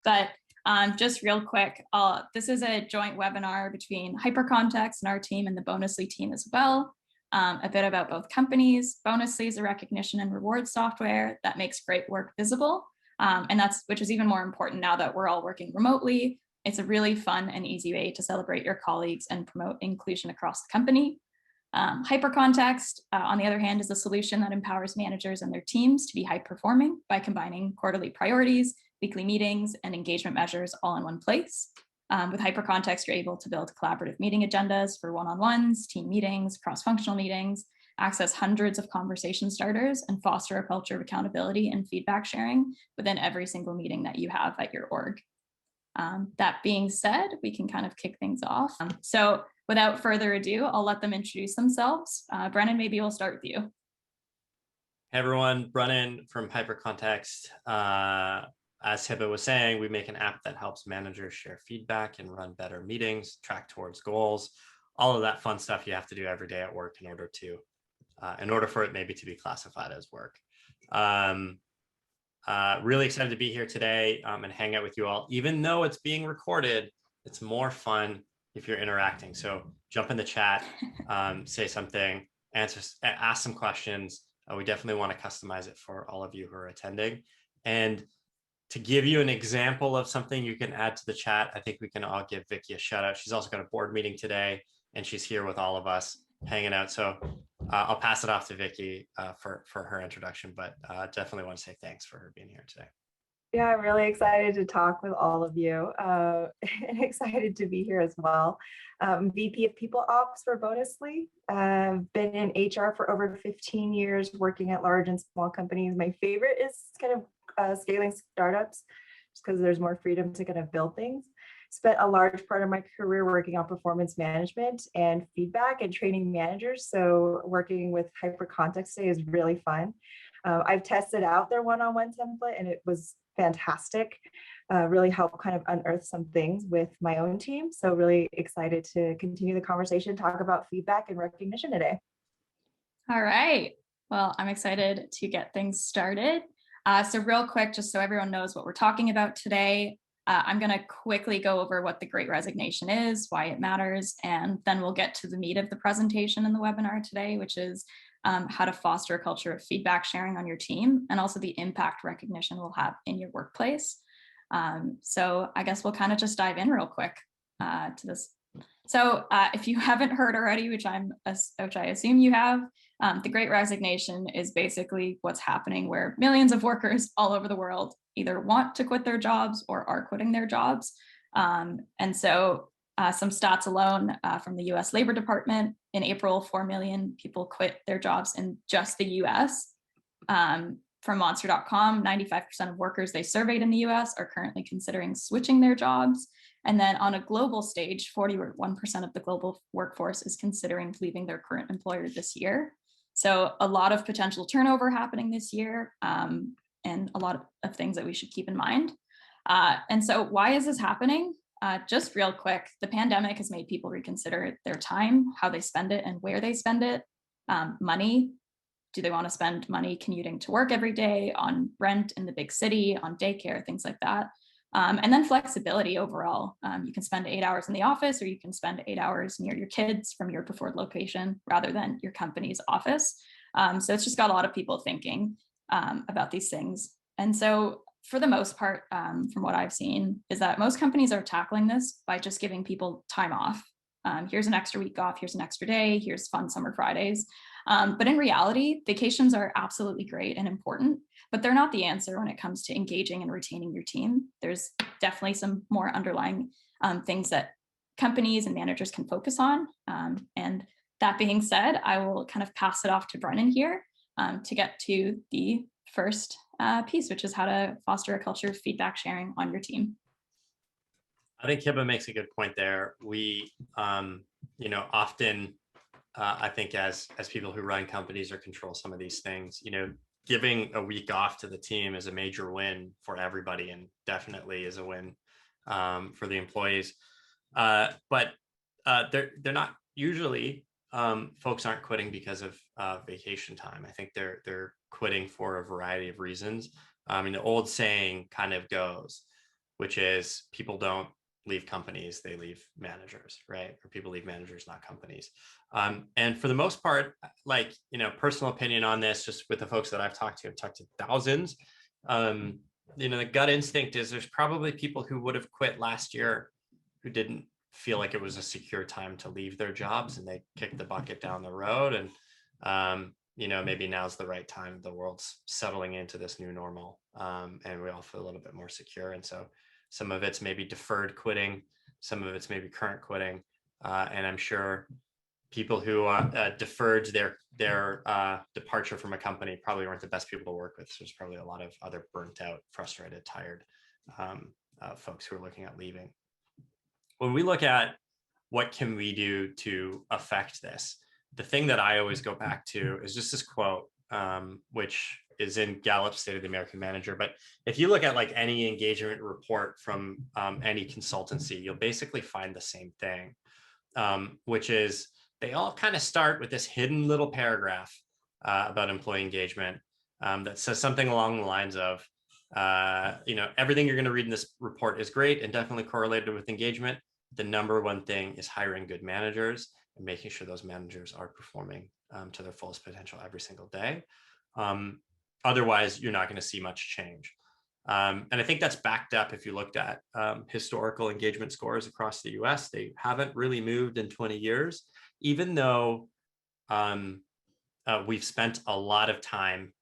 But just real quick, this is a joint webinar between Hypercontext and our team and the Bonusly team as well. A bit about both companies. Bonusly is a recognition and reward software that makes great work visible. And which is even more important now that we're all working remotely. It's a really fun and easy way to celebrate your colleagues and promote inclusion across the company. Hypercontext, on the other hand, is a solution that empowers managers and their teams to be high performing by combining quarterly priorities, weekly meetings, and engagement measures all in one place. With Hypercontext, you're able to build collaborative meeting agendas for one-on-ones, team meetings, cross-functional meetings, access hundreds of conversation starters, and foster a culture of accountability and feedback sharing within every single meeting that you have at your org. That being said, we can kind of kick things off. So without further ado, I'll let them introduce themselves. Brennan, maybe we'll start with you. Hey everyone, Brennan from Hypercontext. As Hiba was saying, we make an app that helps managers share feedback and run better meetings, track towards goals, all of that fun stuff you have to do every day at work in order for it maybe to be classified as work. Really excited to be here today and hang out with you all. Even though it's being recorded, it's more fun if you're interacting. So jump in the chat, say something, ask some questions. We definitely want to customize it for all of you who are attending. And to give you an example of something you can add to the chat, I think we can all give Vicki a shout out. She's also got a board meeting today and she's here with all of us hanging out. So I'll pass it off to Vicki for her introduction, but definitely want to say thanks for her being here today. Yeah, I'm really excited to talk with all of you and excited to be here as well. VP of People Ops for Bonusly. Been in HR for over 15 years, working at large and small companies. My favorite is kind of scaling startups, just because there's more freedom to kind of build things. Spent a large part of my career working on performance management and feedback and training managers. So working with Hypercontext today is really fun. I've tested out their one-on-one template and it was fantastic. Really helped kind of unearth some things with my own team. So really excited to continue the conversation, talk about feedback and recognition today. All right. Well, I'm excited to get things started. So real quick, just so everyone knows what we're talking about today, I'm going to quickly go over what the Great Resignation is, why it matters, and then we'll get to the meat of the presentation in the webinar today, which is how to foster a culture of feedback sharing on your team, and also the impact recognition will have in your workplace. So I guess we'll kind of just dive in real quick to this. So if you haven't heard already, which I assume you have, the Great Resignation is basically what's happening where millions of workers all over the world either want to quit their jobs or are quitting their jobs. And so some stats alone from the US Labor Department, in April, 4 million people quit their jobs in just the US. From Monster.com, 95% of workers they surveyed in the US are currently considering switching their jobs. And then on a global stage, 41% of the global workforce is considering leaving their current employer this year. So a lot of potential turnover happening this year, and a lot of things that we should keep in mind. And so why is this happening? Just real quick, the pandemic has made people reconsider their time, how they spend it and where they spend it. Money, do they want to spend money commuting to work every day, on rent in the big city, on daycare, things like that. And then flexibility overall. You can spend 8 hours in the office, or you can spend 8 hours near your kids from your preferred location rather than your company's office. So it's just got a lot of people thinking about these things. And so for the most part, from what I've seen, is that most companies are tackling this by just giving people time off. Here's an extra week off, here's an extra day, here's fun summer Fridays. But in reality, vacations are absolutely great and important, but they're not the answer when it comes to engaging and retaining your team. There's definitely some more underlying things that companies and managers can focus on. And that being said, I will kind of pass it off to Brennan here to get to the first piece, which is how to foster a culture of feedback sharing on your team. I think Hiba makes a good point there. We, often, I think as people who run companies or control some of these things, giving a week off to the team is a major win for everybody, and definitely is a win for the employees. But they're not usually. Folks aren't quitting because of vacation time. I think they're quitting for a variety of reasons. The old saying kind of goes, which is people don't leave companies, they leave managers, right? Or people leave managers, not companies. And for the most part, like, personal opinion on this, just with the folks that I've talked to thousands, the gut instinct is there's probably people who would have quit last year who didn't feel like it was a secure time to leave their jobs, and they kicked the bucket down the road. And, maybe now's the right time. The world's settling into this new normal, and we all feel a little bit more secure. And so some of it's maybe deferred quitting, some of it's maybe current quitting. And I'm sure people who deferred their departure from a company probably weren't the best people to work with. So there's probably a lot of other burnt out, frustrated, tired folks who are looking at leaving. When we look at what can we do to affect this, the thing that I always go back to is just this quote, which is in Gallup's State of the American Manager. But if you look at like any engagement report from any consultancy, you'll basically find the same thing, which is they all kind of start with this hidden little paragraph about employee engagement that says something along the lines of, everything you're going to read in this report is great and definitely correlated with engagement. The number one thing is hiring good managers and making sure those managers are performing to their fullest potential every single day. Otherwise, you're not going to see much change. And I think that's backed up if you looked at historical engagement scores across the US. They haven't really moved in 20 years, even though we've spent a lot of time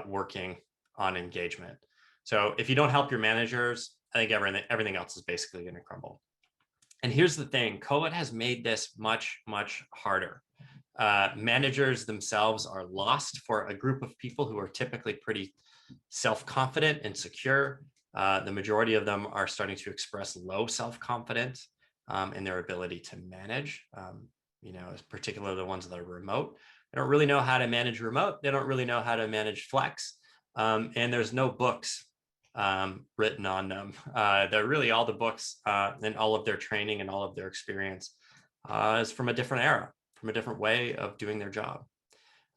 working on engagement. So if you don't help your managers, I think everything else is basically going to crumble. And here's the thing, COVID has made this much, much harder. Managers themselves are lost for a group of people who are typically pretty self-confident and secure. The majority of them are starting to express low self-confidence in their ability to manage, particularly the ones that are remote. They don't really know how to manage remote. They don't really know how to manage flex. And there's no books written on them. They're really all the books and all of their training and all of their experience is from a different era, from a different way of doing their job.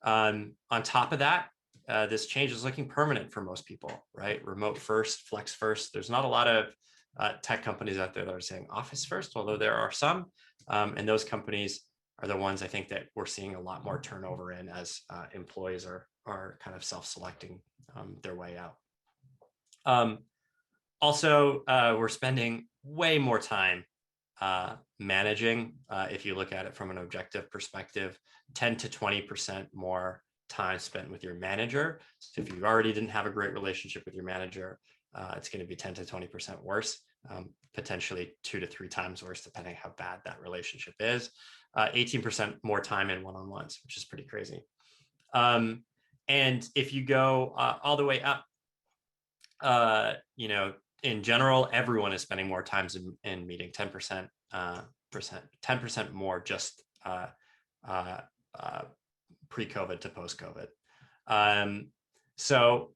On top of that, this change is looking permanent for most people, right? Remote first, flex first. There's not a lot of tech companies out there that are saying office first, although there are some. And those companies are the ones I think that we're seeing a lot more turnover in as employees are kind of self-selecting their way out. Also, we're spending way more time managing, if you look at it from an objective perspective, 10 to 20% more time spent with your manager. So if you already didn't have a great relationship with your manager, it's going to be 10 to 20% worse, potentially 2 to 3 times worse, depending how bad that relationship is. 18% more time in one-on-ones, which is pretty crazy. And if you go all the way up, in general, everyone is spending more time in meeting, 10% more just pre-COVID to post-COVID. So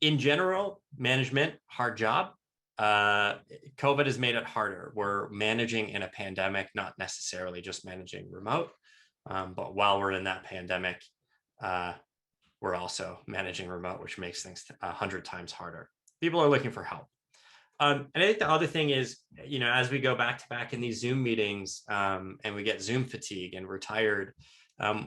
in general, management, hard job. COVID has made it harder. We're managing in a pandemic, not necessarily just managing remote, but while we're in that pandemic, we're also managing remote, which makes things 100 times harder. People are looking for help. And I think the other thing is, as we go back to back in these Zoom meetings and we get Zoom fatigue and we're tired,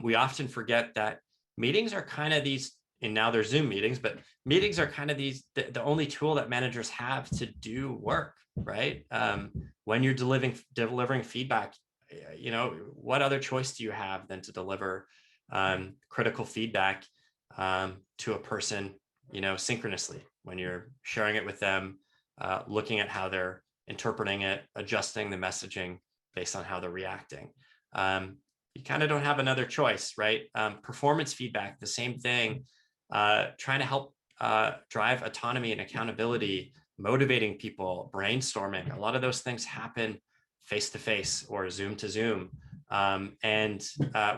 we often forget that meetings are kind of these, and now they're Zoom meetings, but meetings are kind of the only tool that managers have to do work, right? When you're delivering feedback, what other choice do you have than to deliver critical feedback to a person, synchronously, when you're sharing it with them, looking at how they're interpreting it, adjusting the messaging based on how they're reacting. You kind of don't have another choice, right? Performance feedback, the same thing, trying to help drive autonomy and accountability, motivating people, brainstorming. A lot of those things happen face-to-face or Zoom to Zoom. And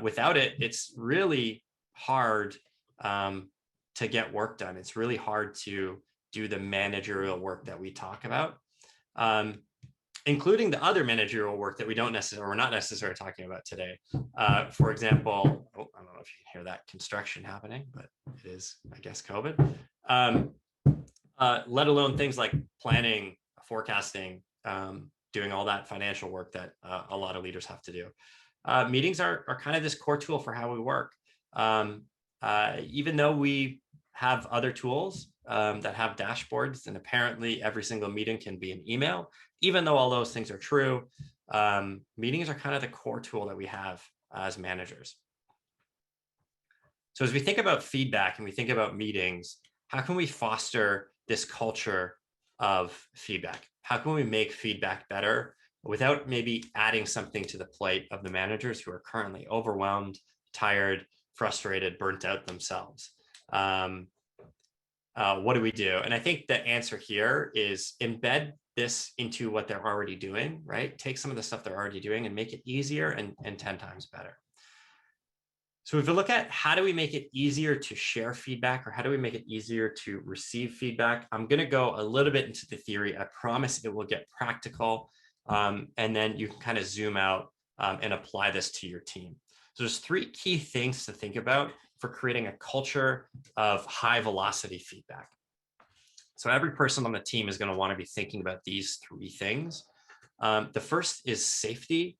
without it, it's really hard to get work done. It's really hard to do the managerial work that we talk about, including the other managerial work that we're not necessarily talking about today. For example, I don't know if you can hear that construction happening, but it is, I guess, COVID. let alone things like planning, forecasting, doing all that financial work that a lot of leaders have to do. Meetings are kind of this core tool for how we work. Even though we have other tools that have dashboards, and apparently every single meeting can be an email, even though all those things are true, meetings are kind of the core tool that we have as managers. So as we think about feedback and we think about meetings, how can we foster this culture of feedback? How can we make feedback better without maybe adding something to the plate of the managers who are currently overwhelmed, tired, frustrated, burnt out themselves? What do we do? And I think the answer here is embed this into what they're already doing, right? Take some of the stuff they're already doing and make it easier and 10 times better. So if we look at how do we make it easier to share feedback, or how do we make it easier to receive feedback, I'm going to go a little bit into the theory. I promise it will get practical. And then you can kind of zoom out and apply this to your team. So there's 3 key things to think about for creating a culture of high velocity feedback. So every person on the team is going to want to be thinking about these 3 things. The first is safety.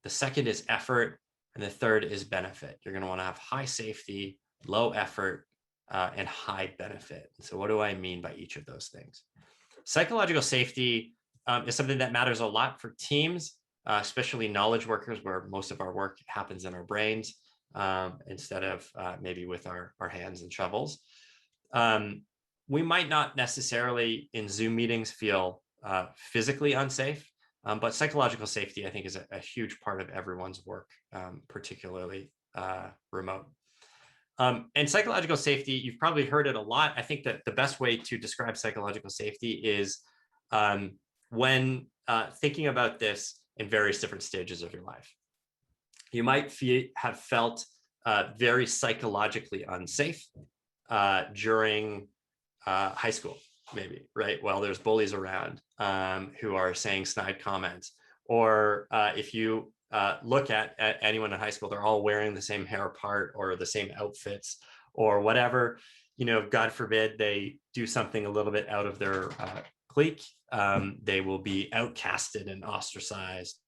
The second is effort. And the third is benefit. You're going to want to have high safety, low effort, and high benefit. So what do I mean by each of those things? Psychological safety is something that matters a lot for teams, especially knowledge workers, where most of our work happens in our brains instead of maybe with our hands and shovels. We might not necessarily in Zoom meetings feel physically unsafe, but psychological safety, I think, is a huge part of everyone's work, particularly remote. And psychological safety, you've probably heard it a lot. I think that the best way to describe psychological safety is when thinking about this in various different stages of your life. You might have felt very psychologically unsafe during high school, maybe, right? Well, there's bullies around who are saying snide comments. Or if you look at anyone in high school, they're all wearing the same hair part or the same outfits or whatever. You know, God forbid they do something a little bit out of their clique. They will be outcasted and ostracized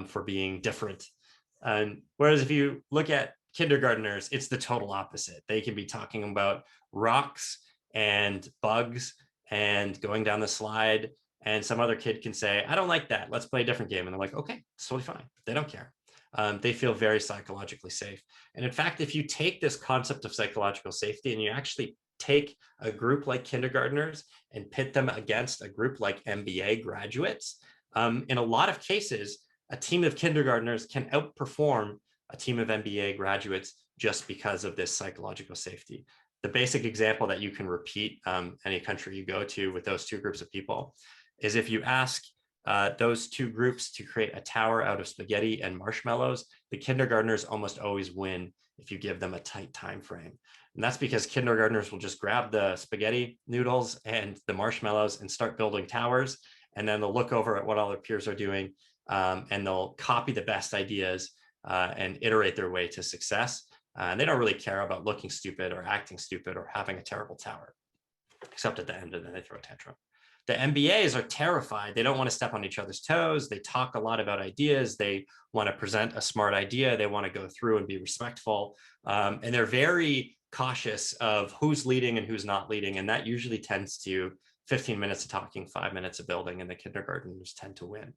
for being different. Whereas if you look at kindergartners, it's the total opposite. They can be talking about rocks and bugs and going down the slide, and some other kid can say, I don't like that, let's play a different game. And they're like, okay, it's totally fine. They don't care. They feel very psychologically safe. And in fact, if you take this concept of psychological safety and you actually take a group like kindergartners and pit them against a group like MBA graduates, in a lot of cases, a team of kindergartners can outperform a team of MBA graduates just because of this psychological safety. The basic example that you can repeat any country you go to with those 2 groups of people is if you ask those 2 groups to create a tower out of spaghetti and marshmallows, the kindergartners almost always win if you give them a tight time frame. And that's because kindergartners will just grab the spaghetti noodles and the marshmallows and start building towers. And then they'll look over at what all their peers are doing and they'll copy the best ideas and iterate their way to success. And they don't really care about looking stupid or acting stupid or having a terrible tower, except at the end, and then they throw a tantrum. The MBAs are terrified. They don't want to step on each other's toes. They talk a lot about ideas. They want to present a smart idea. They want to go through and be respectful. And they're very cautious of who's leading and who's not leading. And that usually tends to 15 minutes of talking, 5 minutes of building, and the kindergartners tend to win.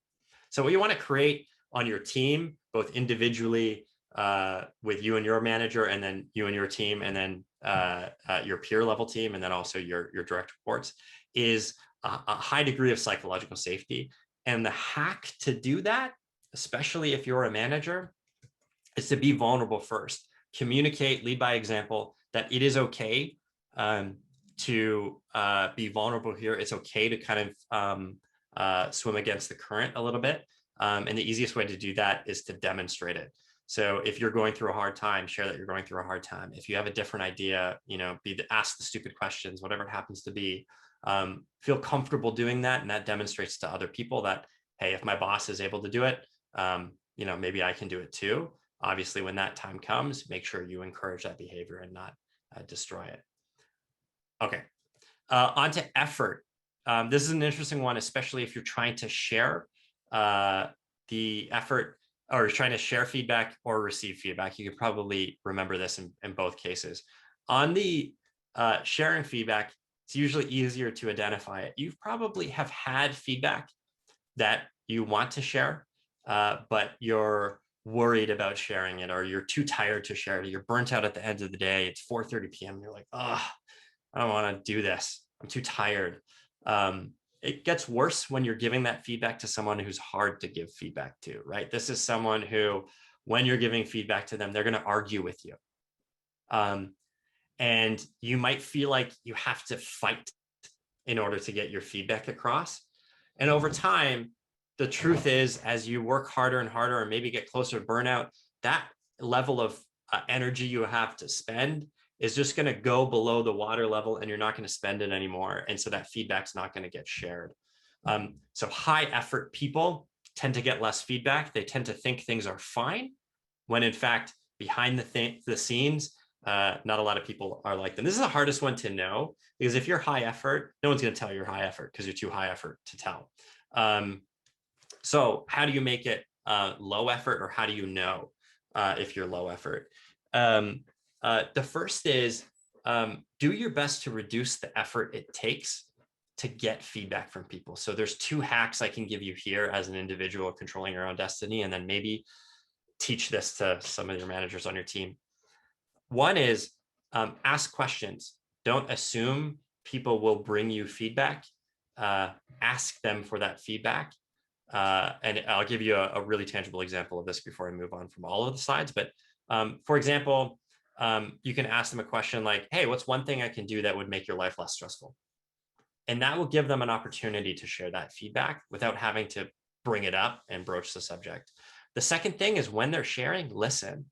So what you want to create on your team, both individually with you and your manager, and then you and your team, and then your peer level team, and then also your direct reports, is a high degree of psychological safety. And the hack to do that, especially if you're a manager, is to be vulnerable first. Communicate, lead by example, that it is okay to be vulnerable here. It's okay to kind of swim against the current a little bit. And the easiest way to do that is to demonstrate it. So if you're going through a hard time, share that you're going through a hard time. If you have a different idea, ask the stupid questions, whatever it happens to be. Feel comfortable doing that, and that demonstrates to other people that, hey, if my boss is able to do it, maybe I can do it too. Obviously, when that time comes, make sure you encourage that behavior and not destroy it. Okay, Onto effort. This is an interesting one, especially if you're trying to share the effort, or you're trying to share feedback or receive feedback. You could probably remember this in both cases. On the sharing feedback, it's usually easier to identify it. You probably have had feedback that you want to share, but you're worried about sharing it, or you're too tired to share it. You're burnt out at the end of the day. It's 4:30 p.m. You're like, oh, I don't want to do this. I'm too tired. It gets worse when you're giving that feedback to someone who's hard to give feedback to, right? This is someone who, when you're giving feedback to them, they're going to argue with you. And you might feel like you have to fight in order to get your feedback across. And over time, the truth is, as you work harder and harder, and maybe get closer to burnout, that level of energy you have to spend is just going to go below the water level, and you're not going to spend it anymore. And so that feedback's not going to get shared. So high effort people tend to get less feedback. They tend to think things are fine, when in fact, behind the scenes, not a lot of people are like them. This is the hardest one to know, because if you're high effort, no one's going to tell you're high effort because you're too high effort to tell. So how do you make it low effort, or how do you know if you're low effort? The first is do your best to reduce the effort it takes to get feedback from people. So there's 2 hacks I can give you here as an individual controlling your own destiny, and then maybe teach this to some of your managers on your team. One is ask questions. Don't assume people will bring you feedback. Ask them for that feedback. And I'll give you a really tangible example of this before I move on from all of the slides. But for example, you can ask them a question like, hey, what's one thing I can do that would make your life less stressful? And that will give them an opportunity to share that feedback without having to bring it up and broach the subject. The second thing is, when they're sharing, listen,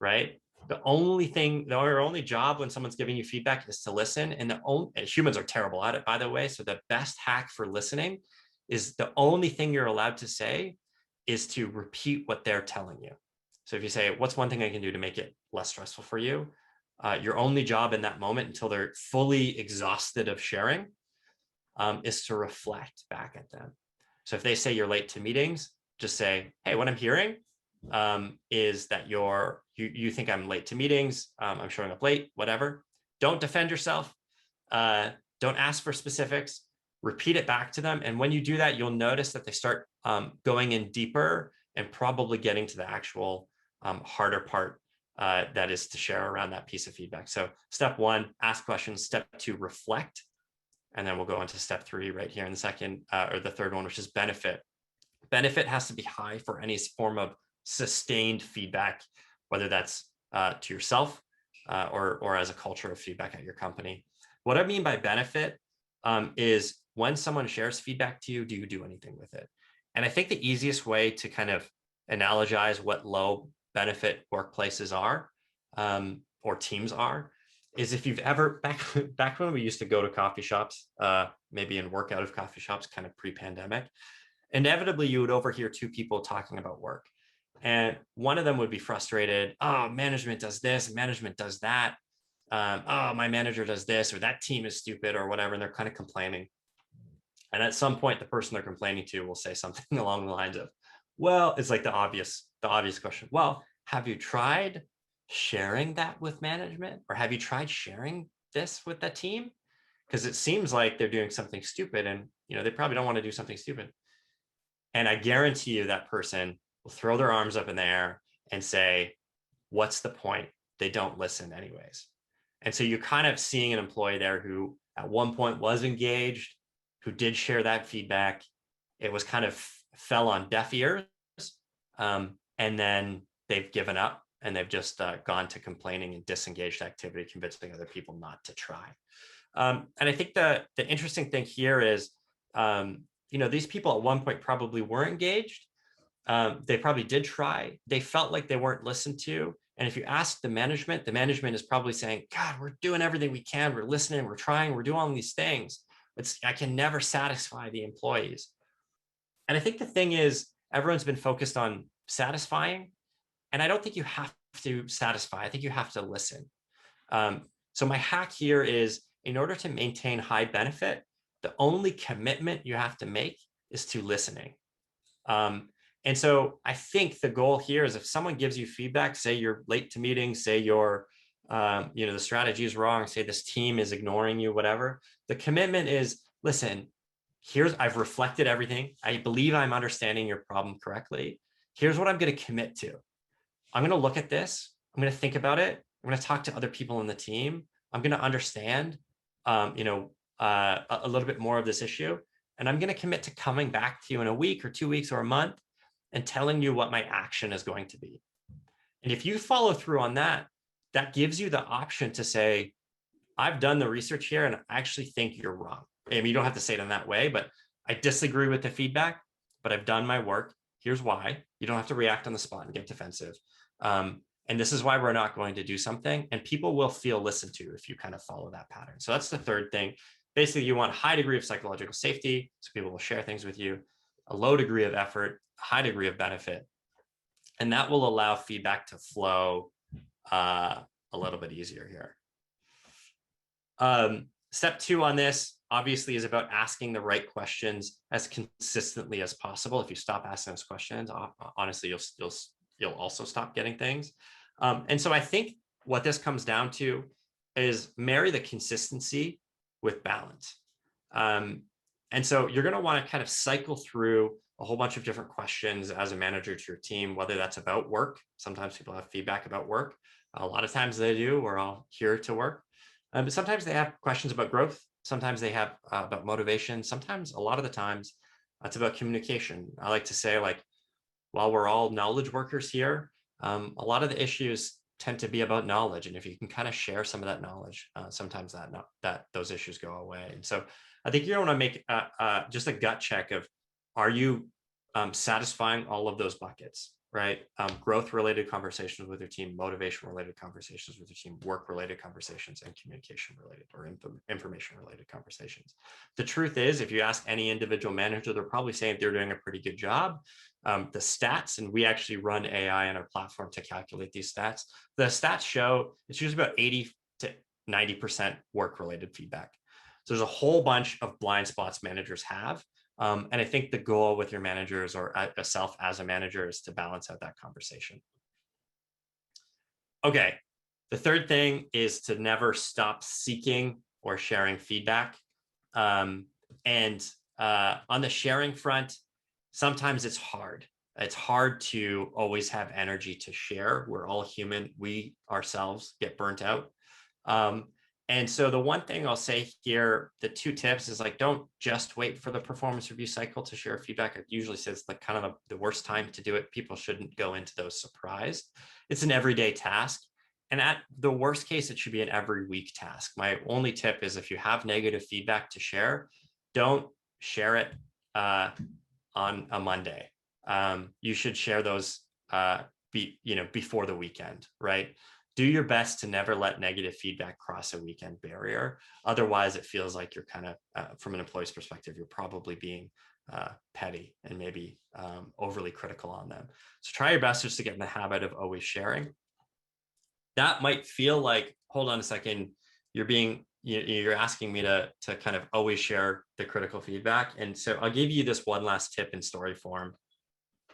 right? Your only job when someone's giving you feedback is to listen. And humans are terrible at it, by the way. So the best hack for listening is, the only thing you're allowed to say is to repeat what they're telling you. So if you say, what's one thing I can do to make it less stressful for you? Your only job in that moment, until they're fully exhausted of sharing, is to reflect back at them. So if they say you're late to meetings, just say, hey, what I'm hearing is that you think I'm late to meetings. I'm showing up late, whatever. Don't defend yourself. Don't ask for specifics. Repeat it back to them. And when you do that, you'll notice that they start going in deeper and probably getting to the actual harder part that is to share around that piece of feedback. So step 1, ask questions. Step 2, reflect. And then we'll go on to step 3 right here in the second, or the third one, which is benefit. Benefit has to be high for any form of sustained feedback, whether that's to yourself or as a culture of feedback at your company. What I mean by benefit is, when someone shares feedback to you, do you do anything with it? And I think the easiest way to kind of analogize what low benefit workplaces are, or teams are, is if you've ever, back when we used to go to coffee shops, maybe and work out of coffee shops, kind of pre-pandemic, inevitably you would overhear 2 people talking about work. And one of them would be frustrated. Oh, management does this, management does that. Oh, my manager does this, or that team is stupid, or whatever. And they're kind of complaining. And at some point, the person they're complaining to will say something along the lines of, well, it's like the obvious question. Well, have you tried sharing that with management? Or have you tried sharing this with the team? Because it seems like they're doing something stupid, and they probably don't want to do something stupid. And I guarantee you that person will throw their arms up in the air and say, what's the point? They don't listen anyways. And so you're kind of seeing an employee there who at one point was engaged, who did share that feedback. It was kind of fell on deaf ears. And then they've given up, and they've just gone to complaining and disengaged activity, convincing other people not to try. And I think the interesting thing here is, these people at one point probably were engaged. They probably did try. They felt like they weren't listened to. And if you ask the management is probably saying, God, we're doing everything we can. We're listening, we're trying, we're doing all these things. I can never satisfy the employees. And I think the thing is, everyone's been focused on satisfying. And I don't think you have to satisfy. I think you have to listen. So my hack here is, in order to maintain high benefit, the only commitment you have to make is to listening. And so I think the goal here is if someone gives you feedback, say you're late to meetings, say you're, the strategy is wrong, say this team is ignoring you, whatever, the commitment is, listen, I've reflected everything. I believe I'm understanding your problem correctly. Here's what I'm going to commit to. I'm going to look at this. I'm going to think about it. I'm going to talk to other people in the team. I'm going to understand, a little bit more of this issue. And I'm going to commit to coming back to you in a week or 2 weeks or a month and telling you what my action is going to be. And if you follow through on that, that gives you the option to say, I've done the research here and I actually think you're wrong. I mean, you don't have to say it in that way, but I disagree with the feedback, but I've done my work. Here's why. You don't have to react on the spot and get defensive. And this is why we're not going to do something. And people will feel listened to if you kind of follow that pattern. So that's the third thing. Basically, you want a high degree of psychological safety, so people will share things with you, a low degree of effort, a high degree of benefit. And that will allow feedback to flow a little bit easier here. Step 2 on this, obviously, is about asking the right questions as consistently as possible. If you stop asking those questions, honestly, you'll also stop getting things. And so I think what this comes down to is marry the consistency with balance. And so you're going to want to kind of cycle through a whole bunch of different questions as a manager to your team, whether that's about work. Sometimes people have feedback about work. A lot of times they do. We're all here to work. But sometimes they have questions about growth. Sometimes they have about motivation. Sometimes, a lot of the times, it's about communication. I like to say, like, while we're all knowledge workers here, a lot of the issues tend to be about knowledge. And if you can kind of share some of that knowledge, sometimes that those issues go away. And so I think you want to make just a gut check of, are you satisfying all of those buckets, right? Growth-related conversations with your team, motivation-related conversations with your team, work-related conversations, and communication-related or information-related conversations. The truth is, if you ask any individual manager, they're probably saying they're doing a pretty good job. The stats, and we actually run AI on our platform to calculate these stats. The stats show it's usually about 80 to 90% work-related feedback. So there's a whole bunch of blind spots managers have. And I think the goal with your managers or yourself as a manager is to balance out that conversation. Okay, the third thing is to never stop seeking or sharing feedback. And on the sharing front, sometimes it's hard. It's hard to always have energy to share. We're all human. We ourselves get burnt out. And so the one thing I'll say here, the 2 tips is, like, don't just wait for the performance review cycle to share feedback. I usually say it's like kind of the worst time to do it. People shouldn't go into those surprised. It's an everyday task. And at the worst case, it should be an every week task. My only tip is, if you have negative feedback to share, don't share it on a Monday. You should share those before the weekend, right? Do your best to never let negative feedback cross a weekend barrier. Otherwise, it feels like you're kind of, from an employee's perspective, you're probably being petty and maybe overly critical on them. So try your best just to get in the habit of always sharing. That might feel like, hold on a second, you're asking me to kind of always share the critical feedback. And so I'll give you this one last tip in story form,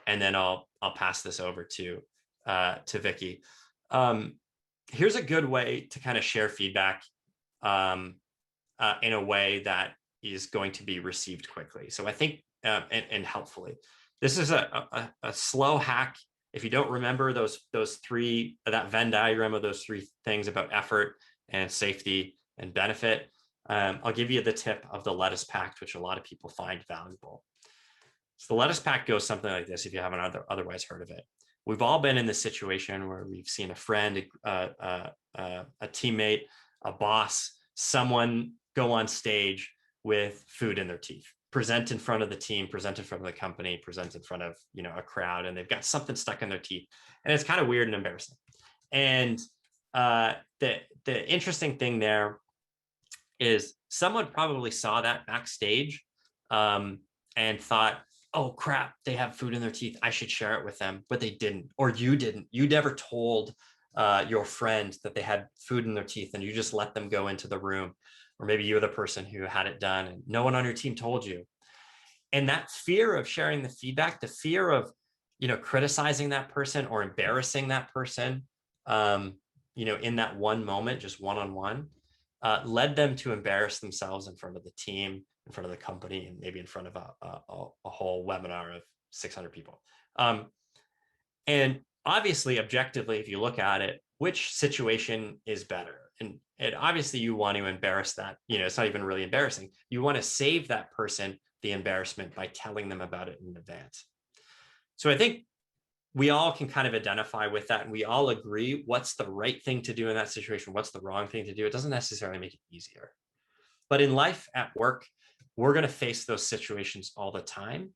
and then I'll pass this over to Vicki. Here's a good way to kind of share feedback in a way that is going to be received quickly. So I think, and helpfully, this is a slow hack. If you don't remember those 3, that Venn diagram of those 3 things about effort and safety and benefit, I'll give you the tip of the lettuce pact, which a lot of people find valuable. So the lettuce pact goes something like this, if you haven't otherwise heard of it. We've all been in this situation where we've seen a friend, a teammate, a boss, someone go on stage with food in their teeth, present in front of the team, present in front of the company, present in front of a crowd, and they've got something stuck in their teeth, and it's kind of weird and embarrassing. And the interesting thing there is someone probably saw that backstage and thought, oh crap, they have food in their teeth, I should share it with them. But they didn't, or you didn't. You never told your friend that they had food in their teeth, and you just let them go into the room. or maybe you're the person who had it done and no one on your team told you. And that fear of sharing the feedback, the fear of, criticizing that person or embarrassing that person, in that one moment, just one-on-one, led them to embarrass themselves in front of the team, in front of the company, and maybe in front of a whole webinar of 600 people. And obviously, objectively, if you look at it, which situation is better? And obviously you want to embarrass that, it's not even really embarrassing. You want to save that person the embarrassment by telling them about it in advance. So I think we all can kind of identify with that, and we all agree what's the right thing to do in that situation, what's the wrong thing to do. It doesn't necessarily make it easier. But in life, at work, we're going to face those situations all the time.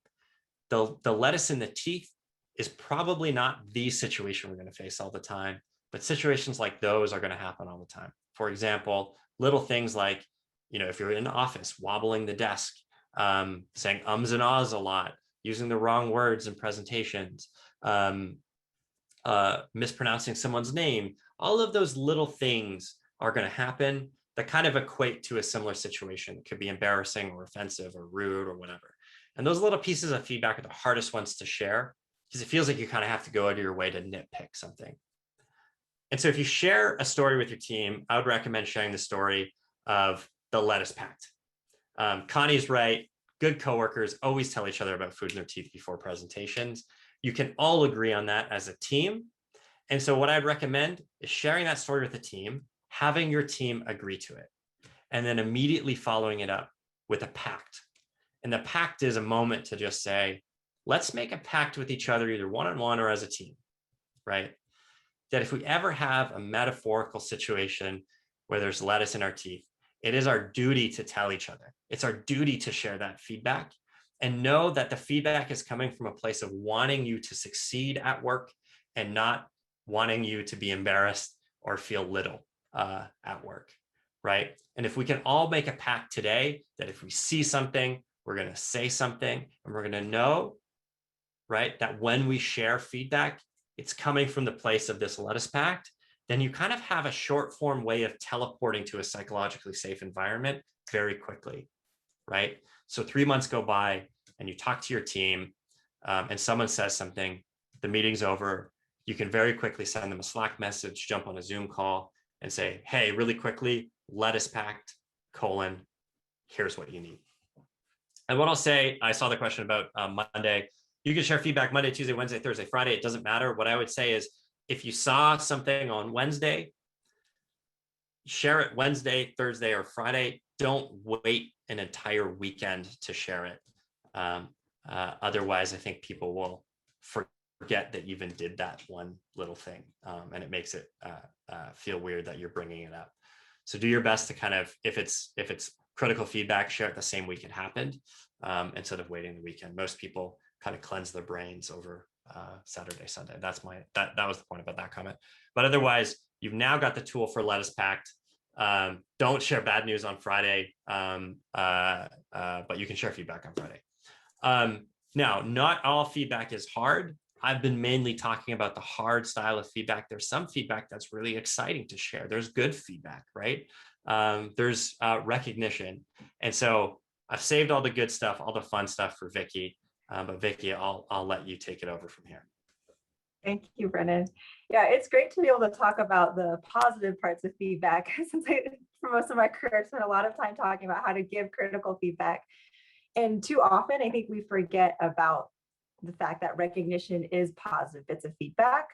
The lettuce in the teeth is probably not the situation we're going to face all the time, but situations like those are going to happen all the time. For example, little things like, if you're in the office, wobbling the desk, saying ums and ahs a lot, using the wrong words in presentations, mispronouncing someone's name, all of those little things are going to happen that kind of equate to a similar situation. It could be embarrassing or offensive or rude or whatever. And those little pieces of feedback are the hardest ones to share, because it feels like you kind of have to go out of your way to nitpick something. And so if you share a story with your team, I would recommend sharing the story of the lettuce pact. Connie's right. Good coworkers always tell each other about food in their teeth before presentations. You can all agree on that as a team. And so what I'd recommend is sharing that story with the team, having your team agree to it, and then immediately following it up with a pact. And the pact is a moment to just say, let's make a pact with each other, either one-on-one or as a team, right? That if we ever have a metaphorical situation where there's lettuce in our teeth, it is our duty to tell each other. It's our duty to share that feedback and know that the feedback is coming from a place of wanting you to succeed at work and not wanting you to be embarrassed or feel little at work, right? And if we can all make a pact today that if we see something, we're going to say something, and we're going to know, right, that when we share feedback, it's coming from the place of this lettuce pact, then you kind of have a short form way of teleporting to a psychologically safe environment very quickly, right? So 3 months go by and you talk to your team and someone says something, the meeting's over, you can very quickly send them a Slack message, jump on a Zoom call and say, hey, really quickly, lettuce pact, : here's what you need. And what I'll say, I saw the question about Monday. You can share feedback Monday, Tuesday, Wednesday, Thursday, Friday. It doesn't matter. What I would say is if you saw something on Wednesday, share it Wednesday, Thursday, or Friday. Don't wait an entire weekend to share it. Otherwise, I think people will forget that you even did that one little thing. And it makes it feel weird that you're bringing it up. So do your best to kind of, if it's critical feedback, share it the same week it happened instead of waiting the weekend. Most people kind of cleanse their brains over Saturday, Sunday. That was the point about that comment. But otherwise, you've now got the tool for lettuce pact. Don't share bad news on Friday, but you can share feedback on Friday. Now, not all feedback is hard. I've been mainly talking about the hard style of feedback. There's some feedback that's really exciting to share. There's good feedback, right? There's recognition. And so I've saved all the good stuff, all the fun stuff for Vicki. But Vicki, I'll let you take it over from here. Thank you, Brennan. Yeah, it's great to be able to talk about the positive parts of feedback since for most of my career, I spent a lot of time talking about how to give critical feedback. And too often, I think we forget about the fact that recognition is positive bits of feedback.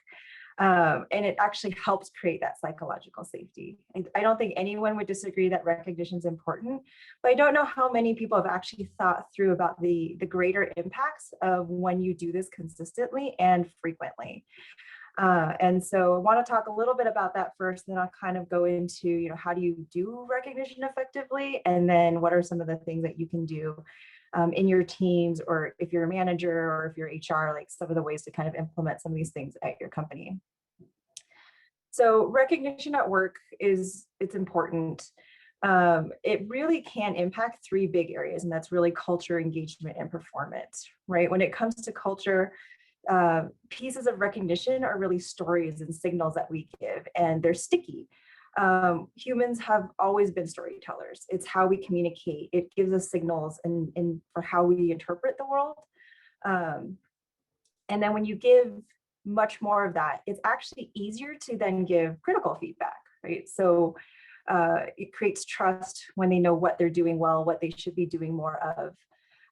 And it actually helps create that psychological safety. I don't think anyone would disagree that recognition is important, but I don't know how many people have actually thought through about the greater impacts of when you do this consistently and frequently. And so I want to talk a little bit about that first, and then I'll kind of go into, how do you do recognition effectively? And then what are some of the things that you can do in your teams, or if you're a manager or if you're HR, like some of the ways to kind of implement some of these things at your company. So recognition at work it's important. It really can impact 3 big areas, and that's really culture, engagement, and performance, right? When it comes to culture, pieces of recognition are really stories and signals that we give, and they're sticky. Humans have always been storytellers. It's how we communicate. It gives us signals and for how we interpret the world. And then when you give much more of that, it's actually easier to then give critical feedback, right? So it creates trust when they know what they're doing well, what they should be doing more of.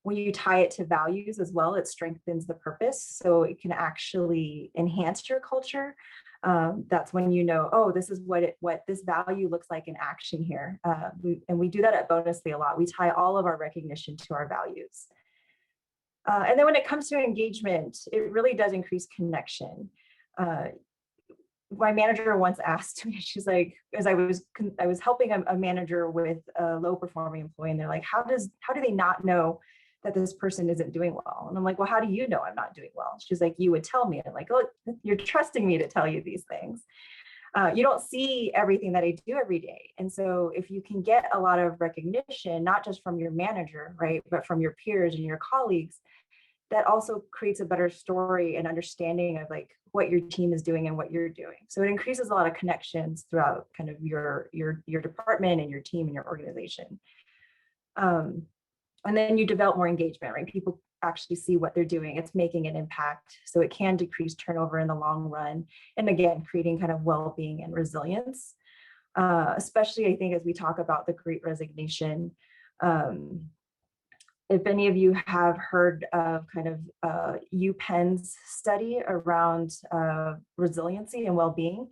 When you tie it to values as well, it strengthens the purpose. So it can actually enhance your culture. That's when you know, oh, this is what this value looks like in action here. We do that at Bonusly a lot. We tie all of our recognition to our values. And then when it comes to engagement, it really does increase connection. My manager once asked me, she's like, as I was helping a manager with a low performing employee, and they're like, how do they not know that this person isn't doing well? And I'm like, well, how do you know I'm not doing well? She's like, you would tell me. I'm like, oh, you're trusting me to tell you these things. You don't see everything that I do every day. And so if you can get a lot of recognition, not just from your manager, right, but from your peers and your colleagues, that also creates a better story and understanding of like what your team is doing and what you're doing. So it increases a lot of connections throughout kind of your department and your team and your organization. And then you develop more engagement, right? People actually see what they're doing. It's making an impact. So it can decrease turnover in the long run. And again, creating kind of well-being and resilience, especially I think as we talk about the Great Resignation. If any of you have heard of kind of UPenn's study around resiliency and well-being,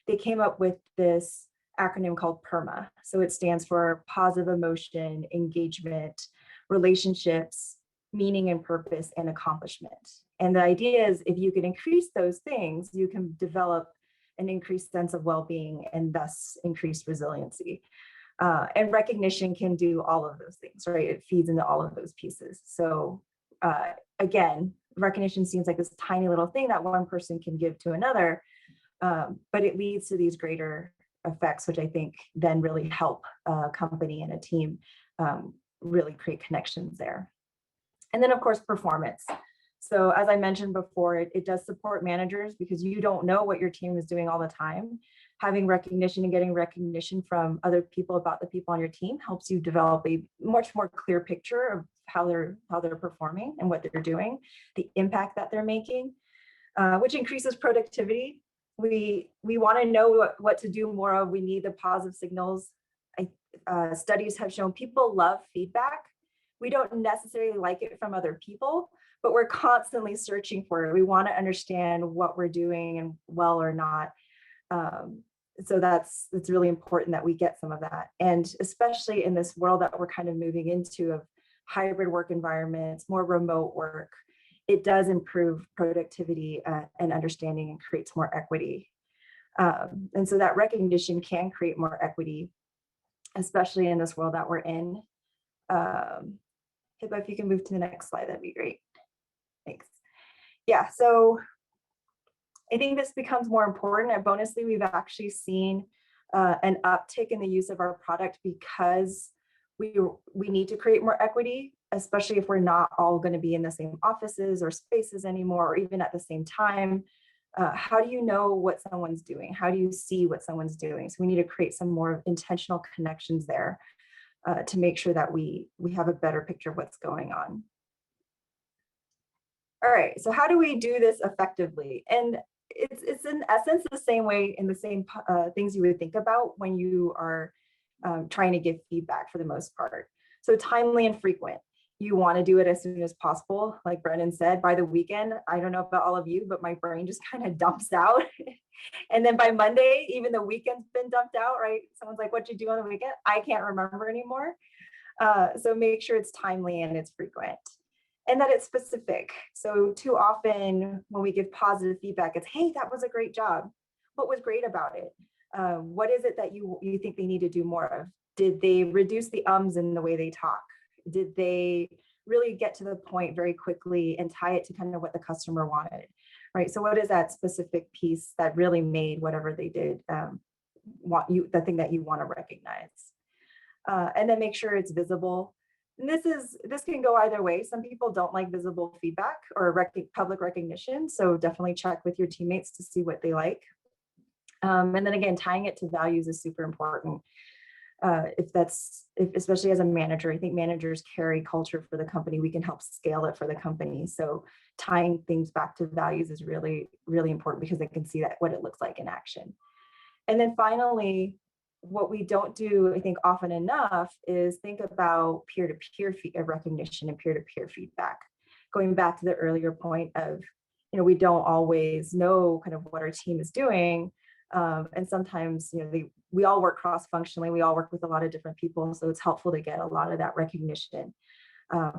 they came up with this acronym called PERMA. So it stands for positive emotion, engagement, relationships, meaning and purpose, and accomplishment. And the idea is if you can increase those things, you can develop an increased sense of well-being and thus increased resiliency. And recognition can do all of those things, right? It feeds into all of those pieces. So again, recognition seems like this tiny little thing that one person can give to another, but it leads to these greater effects, which I think then really help a company and a team really create connections there. And then of course, performance. So as I mentioned before, it does support managers because you don't know what your team is doing all the time. Having recognition and getting recognition from other people about the people on your team helps you develop a much more clear picture of how they're performing and what they're doing, the impact that they're making, which increases productivity. We want to know what to do more of. We need the positive signals. Studies have shown people love feedback. We don't necessarily like it from other people, but we're constantly searching for it. We want to understand what we're doing and well or not. So it's really important that we get some of that. And especially in this world that we're kind of moving into of hybrid work environments, more remote work, it does improve productivity and understanding and creates more equity. And so that recognition can create more equity, especially in this world that we're in. Hibba, if you can move to the next slide, that'd be great. Thanks. Yeah, so I think this becomes more important. At Bonusly, we've actually seen an uptick in the use of our product because we need to create more equity, especially if we're not all going to be in the same offices or spaces anymore, or even at the same time. How do you know what someone's doing? How do you see what someone's doing? So we need to create some more intentional connections there to make sure that we have a better picture of what's going on. All right, so how do we do this effectively? And it's in essence the same way, in the same things you would think about when you are trying to give feedback for the most part. So timely and frequent. You want to do it as soon as possible. Like Brennan said, by the weekend, I don't know about all of you, but my brain just kind of dumps out. And then by Monday, even the weekend's been dumped out, right? Someone's like, what'd you do on the weekend? I can't remember anymore. So make sure it's timely and it's frequent. And that it's specific. So too often when we give positive feedback, it's, hey, that was a great job. What was great about it? What is it that you think they need to do more of? Did they reduce the ums in the way they talk? Did they really get to the point very quickly and tie it to kind of what the customer wanted, right? So what is that specific piece that really made whatever they did the thing that you want to recognize? And then make sure it's visible. And this can go either way. Some people don't like visible feedback or public recognition. So definitely check with your teammates to see what they like. And then again, tying it to values is super important. Especially as a manager, I think managers carry culture for the company. We can help scale it for the company. So tying things back to values is really, really important because they can see that what it looks like in action. And then finally, what we don't do, I think, often enough is think about peer-to-peer recognition and peer-to-peer feedback. Going back to the earlier point of, we don't always know kind of what our team is doing. And sometimes, we all work cross-functionally, we all work with a lot of different people. So it's helpful to get a lot of that recognition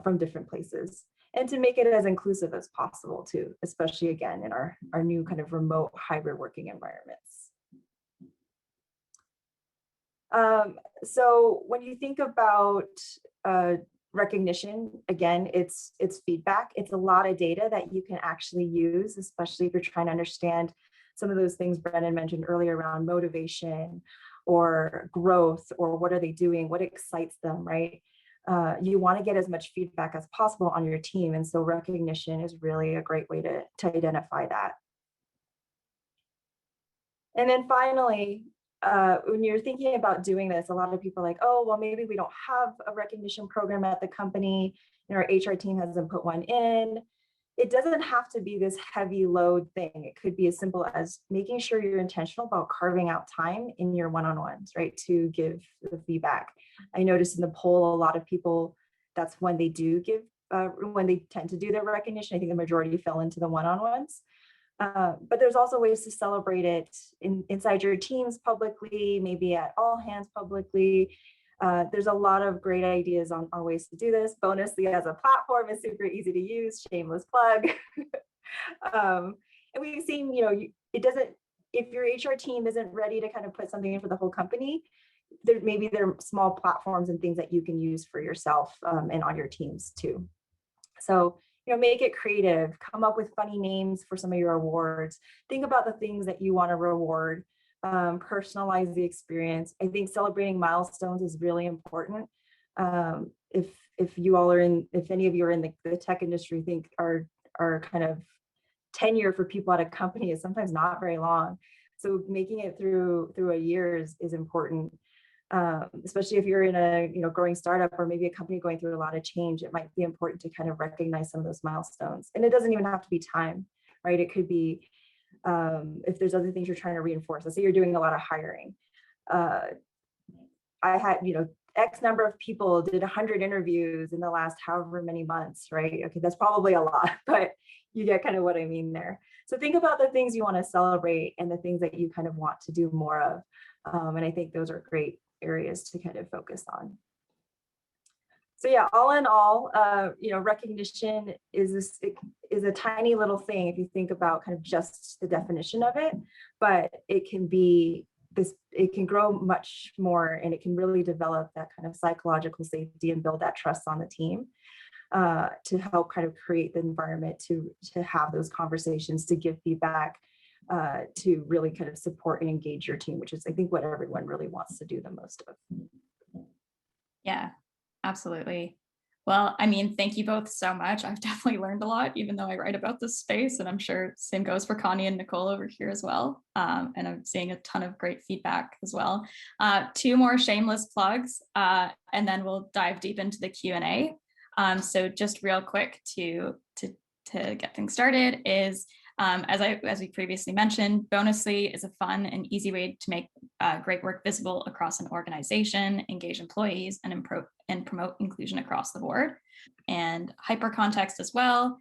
from different places and to make it as inclusive as possible too, especially again, in our new kind of remote hybrid working environments. So when you think about recognition, again, it's feedback. It's a lot of data that you can actually use, especially if you're trying to understand some of those things Brennan mentioned earlier around motivation or growth, or what are they doing, what excites them, right? You want to get as much feedback as possible on your team. And so recognition is really a great way to identify that. And then finally, when you're thinking about doing this, a lot of people are like, oh, well, maybe we don't have a recognition program at the company, and our HR team hasn't put one in. It doesn't have to be this heavy load thing. It could be as simple as making sure you're intentional about carving out time in your one-on-ones, right, to give the feedback. I noticed in the poll, a lot of people, that's when they do give, when they tend to do their recognition. I think the majority fell into the one-on-ones. But there's also ways to celebrate it inside your teams publicly, maybe at all hands publicly. There's a lot of great ideas on ways to do this. Bonusly as a platform is super easy to use, shameless plug. And we've seen, it doesn't, if your HR team isn't ready to kind of put something in for the whole company, maybe there are small platforms and things that you can use for yourself and on your teams too. So, make it creative, come up with funny names for some of your awards. Think about the things that you want to reward, personalize the experience. I think celebrating milestones is really important. If you all are if any of you are in the tech industry, think our kind of tenure for people at a company is sometimes not very long. So making it through a year is important. Especially if you're in a growing startup or maybe a company going through a lot of change, it might be important to kind of recognize some of those milestones. And it doesn't even have to be time, right? It could be if there's other things you're trying to reinforce. Let's say you're doing a lot of hiring. I had, X number of people did 100 interviews in the last however many months, right? Okay, that's probably a lot, but you get kind of what I mean there. So think about the things you want to celebrate and the things that you kind of want to do more of. And I think those are great areas to kind of focus on. So yeah, all in all, recognition is a tiny little thing if you think about kind of just the definition of it, but it can be it can grow much more, and it can really develop that kind of psychological safety and build that trust on the team to help kind of create the environment to have those conversations, to give feedback, to really kind of support and engage your team, which is, I think, what everyone really wants to do the most of. Yeah, absolutely. Well, I mean, thank you both so much. I've definitely learned a lot, even though I write about this space, and I'm sure same goes for Connie and Nicole over here as well. And I'm seeing a ton of great feedback as well. 2 more shameless plugs, and then we'll dive deep into the Q&A. So just real quick to get things started is, as we previously mentioned, Bonusly is a fun and easy way to make great work visible across an organization, engage employees, and promote inclusion across the board. And Hypercontext as well.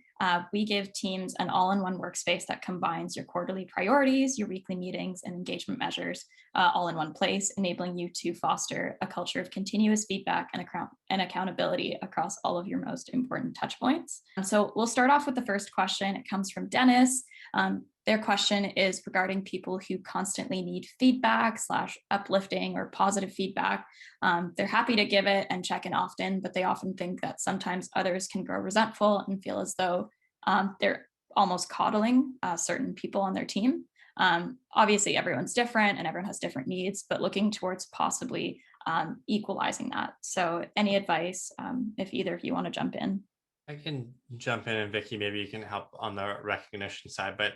We give teams an all-in-one workspace that combines your quarterly priorities, your weekly meetings, and engagement measures all in one place, enabling you to foster a culture of continuous feedback and accountability across all of your most important touch points. So we'll start off with the first question. It comes from Dennis. Their question is regarding people who constantly need feedback / uplifting or positive feedback. They're happy to give it and check in often, but they often think that sometimes others can grow resentful and feel as though they're almost coddling certain people on their team. Obviously, everyone's different and everyone has different needs, but looking towards possibly equalizing that. So any advice, if either of you want to jump in? I can jump in, and Vicki, maybe you can help on the recognition side, but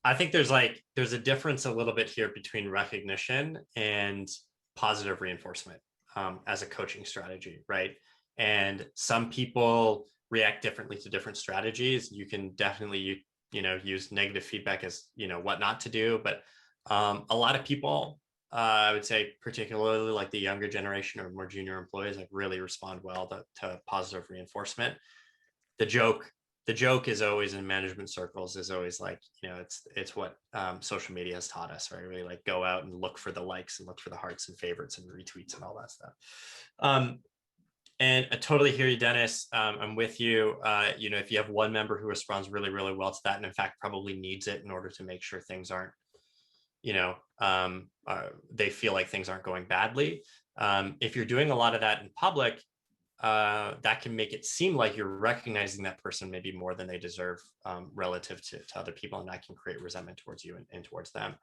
I think there's a difference a little bit here between recognition and positive reinforcement as a coaching strategy, right? And some people react differently to different strategies. You can definitely use negative feedback as what not to do, but a lot of people, I would say, particularly like the younger generation or more junior employees, like really respond well to positive reinforcement. The joke is always in management circles is always like, it's what social media has taught us, right? Really like go out and look for the likes and look for the hearts and favorites and retweets and all that stuff. And I totally hear you, Dennis. I'm with you. If you have one member who responds really, really well to that, and in fact probably needs it in order to make sure things aren't, they feel like things aren't going badly. If you're doing a lot of that in public, that can make it seem like you're recognizing that person maybe more than they deserve relative to other people, and that can create resentment towards you and towards them.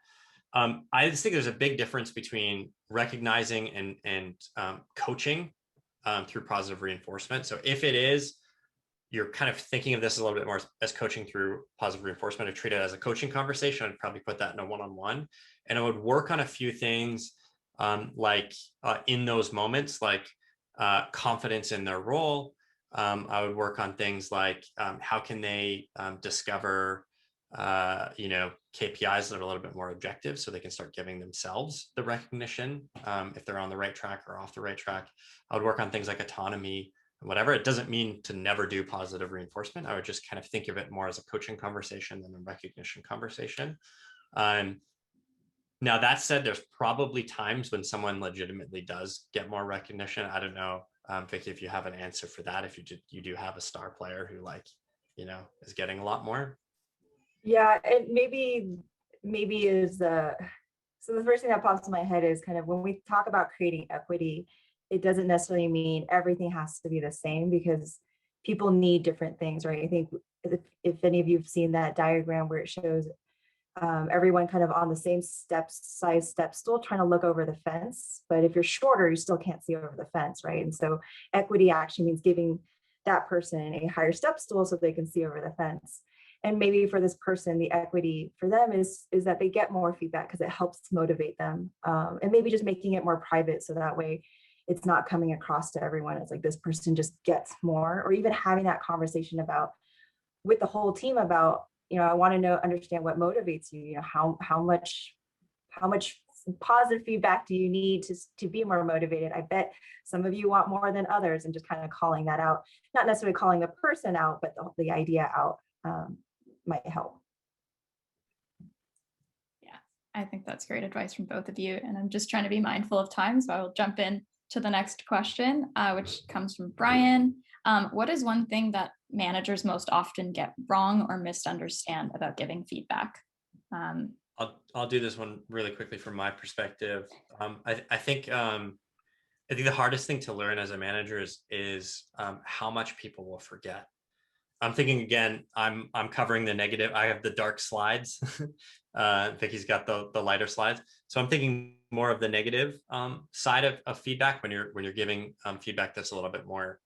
I just think there's a big difference between recognizing and coaching through positive reinforcement. So if it is, you're kind of thinking of this a little bit more as coaching through positive reinforcement, or treat it as a coaching conversation, I'd probably put that in a one-on-one, and I would work on a few things in those moments, like confidence in their role. I would work on things like how can they discover KPIs that are a little bit more objective, so they can start giving themselves the recognition if they're on the right track or off the right track. I would work on things like autonomy and whatever. It doesn't mean to never do positive reinforcement. I would just kind of think of it more as a coaching conversation than a recognition conversation. Now, that said, there's probably times when someone legitimately does get more recognition. I don't know, Vicki, if you have an answer for that, if you do have a star player who is getting a lot more. Yeah, and maybe is so the first thing that pops in my head is kind of when we talk about creating equity, it doesn't necessarily mean everything has to be the same, because people need different things, right? I think if any of you have seen that diagram where it shows everyone kind of on the same size step stool trying to look over the fence, but if you're shorter, you still can't see over the fence, right? And so equity actually means giving that person a higher step stool so they can see over the fence. And maybe for this person, the equity for them is that they get more feedback because it helps motivate them. And maybe just making it more private, so that way it's not coming across to everyone. It's like this person just gets more, or even having that conversation with the whole team about, I want to understand what motivates you. How much positive feedback do you need to be more motivated? I bet some of you want more than others, and just kind of calling that out, not necessarily calling the person out, but the idea out might help. Yeah, I think that's great advice from both of you. And I'm just trying to be mindful of time, so I will jump in to the next question, which comes from Brian. What is one thing that managers most often get wrong or misunderstand about giving feedback? I'll do this one really quickly from my perspective. I think the hardest thing to learn as a manager is how much people will forget. I'm thinking again, I'm covering the negative. I have the dark slides. Vicki's got the lighter slides. So I'm thinking more of the negative side of feedback when you're giving feedback that's a little bit more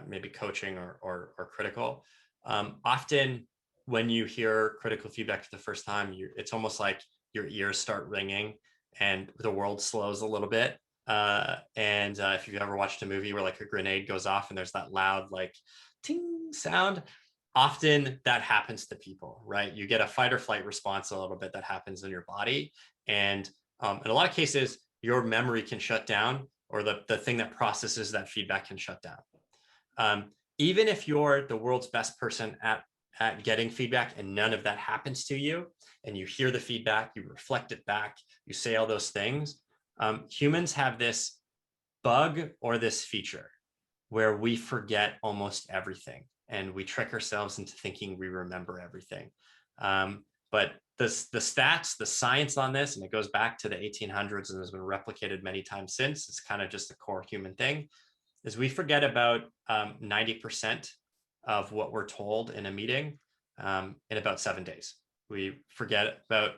maybe coaching or critical. Often when you hear critical feedback for the first time, it's almost like your ears start ringing and the world slows a little bit. And if you've ever watched a movie where like a grenade goes off and there's that loud like ting sound, often that happens to people, right? You get a fight or flight response a little bit that happens in your body. And in a lot of cases, your memory can shut down, or the thing that processes that feedback can shut down. Even if you're the world's best person at getting feedback and none of that happens to you, and you hear the feedback, you reflect it back, you say all those things, humans have this bug or this feature where we forget almost everything and we trick ourselves into thinking we remember everything. But the stats, the science on this, and it goes back to the 1800s and has been replicated many times since, it's kind of just a core human thing, is we forget about 90% of what we're told in a meeting in about 7 days. We forget about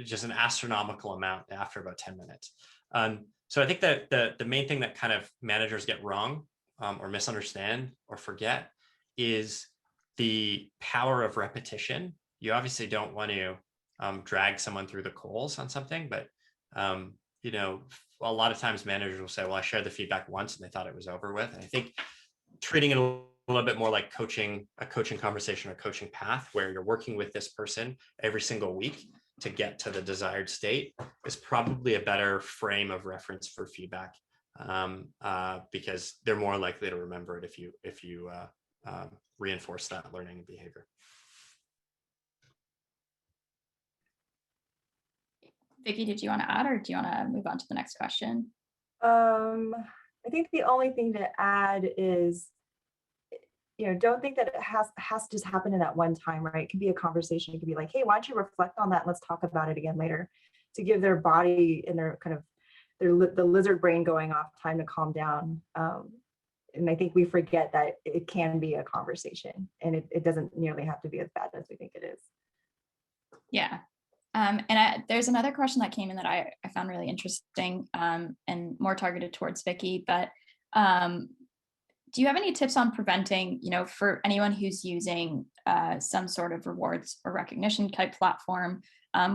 just an astronomical amount after about 10 minutes. So I think that the main thing that kind of managers get wrong or misunderstand or forget is the power of repetition. You obviously don't want to drag someone through the coals on something, but you know, a lot of times managers will say, well, I shared the feedback once and they thought it was over with. And I think treating it a little bit more like coaching, a coaching conversation or coaching path where you're working with this person every single week to get to the desired state is probably a better frame of reference for feedback, because they're more likely to remember it if you reinforce that learning behavior. Vicki, did you want to add, or do you want to move on to the next question? I think the only thing to add is, you know, don't think that it has to just happen in that one time, right? It can be a conversation. It could be like, hey, why don't you reflect on that? And let's talk about it again later, to give their body and their kind of the lizard brain going off time to calm down. And I think we forget that it can be a conversation, and it doesn't nearly have to be as bad as we think it is. Yeah. And there's another question that came in that I found really interesting, and more targeted towards Vicki, but do you have any tips on preventing, you know, for anyone who's using some sort of rewards or recognition type platform,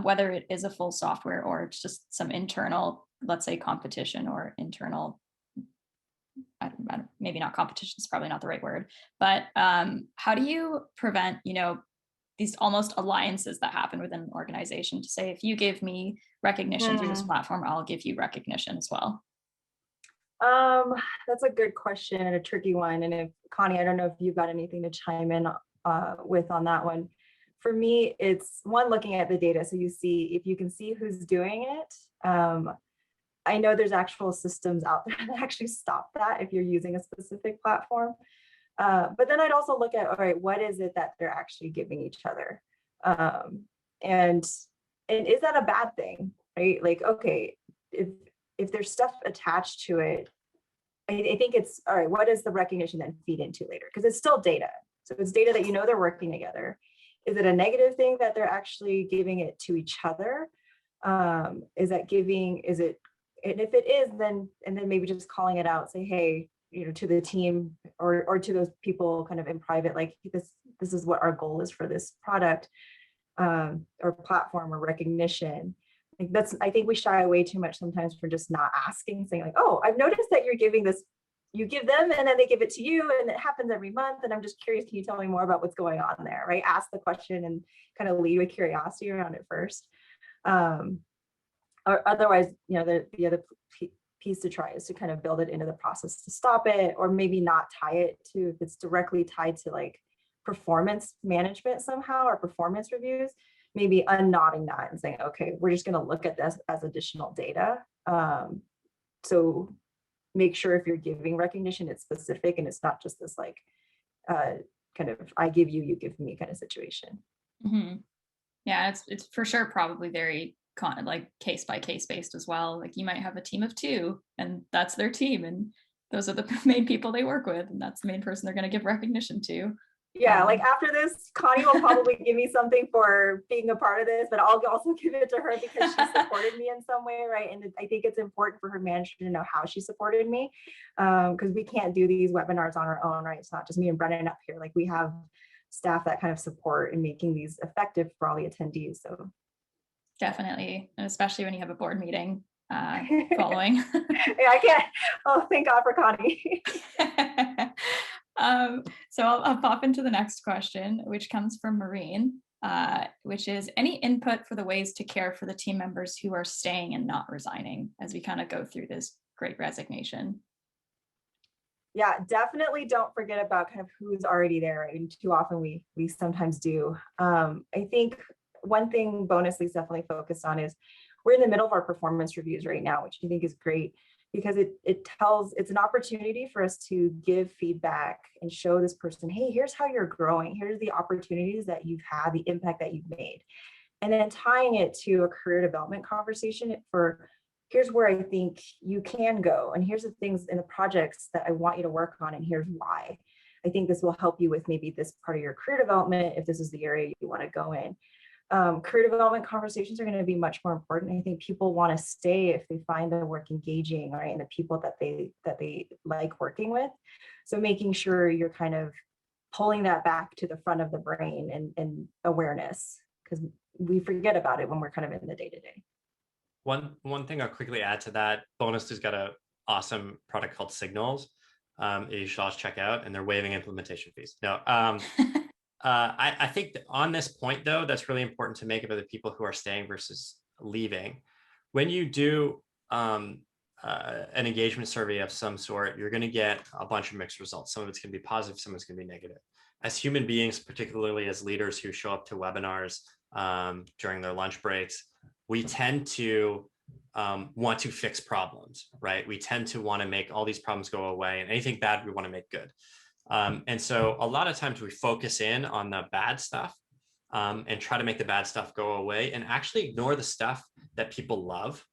whether it is a full software or it's just some internal, let's say competition or internal, maybe not competition is probably not the right word, but how do you prevent, you know, these almost alliances that happen within an organization to say, if you give me recognition through this platform, I'll give you recognition as well? That's a good question and a tricky one. And if Connie, I don't know if you've got anything to chime in with on that one. For me, it's one, looking at the data. So you see, if you can see who's doing it. I know there's actual systems out there that actually stop that if you're using a specific platform. But then I'd also look at, all right, what is it that they're actually giving each other? And is that a bad thing, right? Like, okay, if there's stuff attached to it, I think it's, all right, what does the recognition then feed into later? Because it's still data. So it's data that you know they're working together. Is it a negative thing that they're actually giving it to each other? Is that giving, is it, and if it is, then, and then maybe just calling it out, say, hey, you know, to the team or to those people kind of in private, like this is what our goal is for this product or platform or recognition. Like I think we shy away too much sometimes for just not asking, saying like, oh, I've noticed that you're giving this, you give them and then they give it to you, and it happens every month. And I'm just curious, can you tell me more about what's going on there, right? Ask the question and kind of lead with curiosity around it first. Or otherwise, you know, the other piece to try is to kind of build it into the process to stop it, or maybe not tie it to, if it's directly tied to like performance management somehow or performance reviews, maybe unknotting that and saying, okay, we're just going to look at this as additional data. So make sure if you're giving recognition, it's specific and it's not just this like kind of I give you, you give me kind of situation. Mm-hmm. Yeah, it's for sure probably very like case by case based as well. Like you might have a team of 2 and that's their team, and those are the main people they work with, and that's the main person they're going to give recognition to. Yeah, like after this, Connie will probably give me something for being a part of this, but I'll also give it to her because she supported me in some way, right? And I think it's important for her manager to know how she supported me, because we can't do these webinars on our own, right? It's not just me and Brennan up here. Like we have staff that kind of support in making these effective for all the attendees. So definitely, and especially when you have a board meeting following. Yeah, I can't. Oh, thank God for Connie. So I'll pop into the next question, which comes from Maureen, which is any input for the ways to care for the team members who are staying and not resigning as we kind of go through this Great Resignation? Yeah, definitely don't forget about kind of who's already there, right? And too often we sometimes do. I think one thing Bonusly's definitely focused on is we're in the middle of our performance reviews right now, which I think is great because it's an opportunity for us to give feedback and show this person, hey, here's how you're growing. Here's the opportunities that you've had, the impact that you've made. And then tying it to a career development conversation for here's where I think you can go. And here's the things in the projects that I want you to work on. And here's why. I think this will help you with maybe this part of your career development if this is the area you want to go in. Career development conversations are going to be much more important. I think people want to stay if they find their work engaging, right? And the people that they like working with. So making sure you're kind of pulling that back to the front of the brain and awareness, because we forget about it when we're kind of in the day-to-day. One thing I'll quickly add to that, Bonus has got an awesome product called Signals. You should all check out, and they're waiving implementation fees. No, I think that on this point though, that's really important to make about the people who are staying versus leaving. When you do an engagement survey of some sort, you're going to get a bunch of mixed results. Some of it's going to be positive, some of it's going to be negative. As human beings, particularly as leaders who show up to webinars during their lunch breaks, we tend to want to fix problems, right? We tend to want to make all these problems go away, and anything bad we want to make good. And so a lot of times we focus in on the bad stuff and try to make the bad stuff go away, and actually ignore the stuff that people love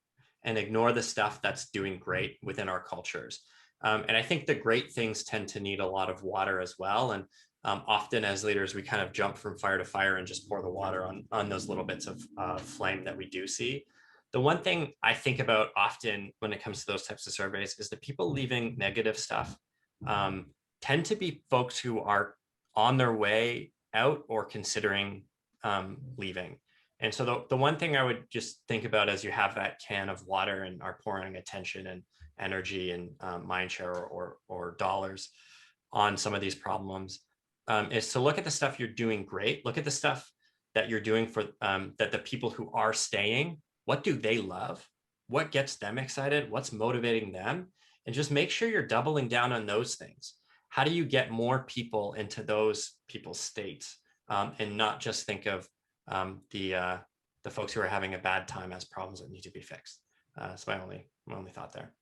and ignore the stuff that's doing great within our cultures. And I think the great things tend to need a lot of water as well. And often as leaders, we kind of jump from fire to fire and just pour the water on those little bits of flame that we do see. The one thing I think about often when it comes to those types of surveys is the people leaving negative stuff tend to be folks who are on their way out or considering leaving. And so the one thing I would just think about as you have that can of water and are pouring attention and energy and mind share or dollars on some of these problems is to look at the stuff you're doing great. Look at the stuff that you're doing for that the people who are staying, what do they love? What gets them excited? What's motivating them? And just make sure you're doubling down on those things. How do you get more people into those people's states and not just think of the folks who are having a bad time as problems that need to be fixed? That's my only thought there.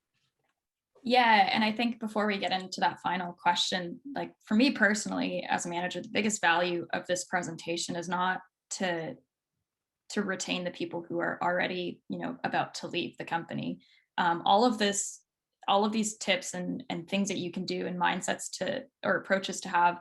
Yeah, and I think before we get into that final question, like for me personally, as a manager, the biggest value of this presentation is not to retain the people who are already, about to leave the company. All of these tips and things that you can do and mindsets or approaches to have,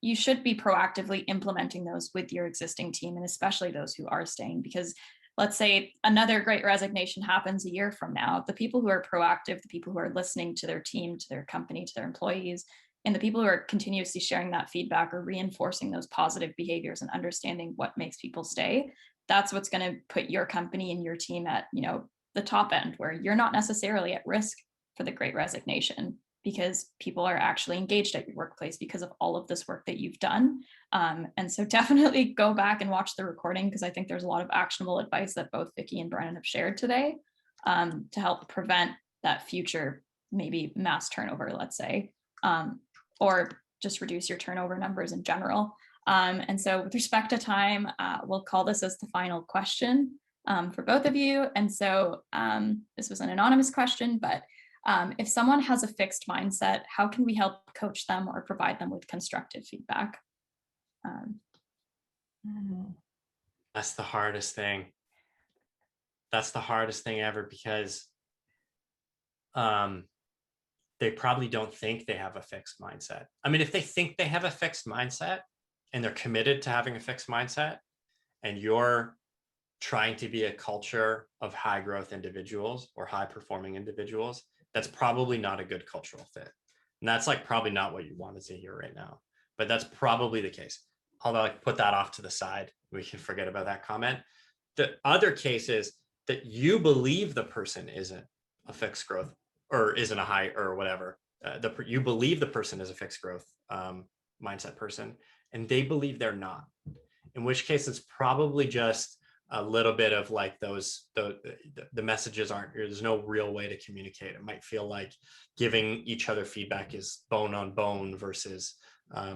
you should be proactively implementing those with your existing team, and especially those who are staying, because let's say another great resignation happens a year from now. The people who are proactive, the people who are listening to their team, to their company, to their employees, and the people who are continuously sharing that feedback or reinforcing those positive behaviors and understanding what makes people stay, that's what's going to put your company and your team at, the top end, where you're not necessarily at risk for the great resignation, because people are actually engaged at your workplace because of all of this work that you've done. And so definitely go back and watch the recording, because I think there's a lot of actionable advice that both Vicki and Brennan have shared today to help prevent that future maybe mass turnover, let's say, or just reduce your turnover numbers in general. And so with respect to time, we'll call this as the final question for both of you. And so this was an anonymous question, but if someone has a fixed mindset, how can we help coach them or provide them with constructive feedback? That's the hardest thing. That's the hardest thing ever, because they probably don't think they have a fixed mindset. I mean, if they think they have a fixed mindset and they're committed to having a fixed mindset, and you're trying to be a culture of high growth individuals or high performing individuals, that's probably not a good cultural fit. And that's probably not what you wanted to hear right now, but that's probably the case. Although put that off to the side, we can forget about that comment. The other case is that you believe the person isn't a fixed growth or isn't a high or whatever. You believe the person is a fixed growth mindset person, and they believe they're not. In which case, it's probably just a little bit of the messages there's no real way to communicate. It might feel like giving each other feedback is bone on bone versus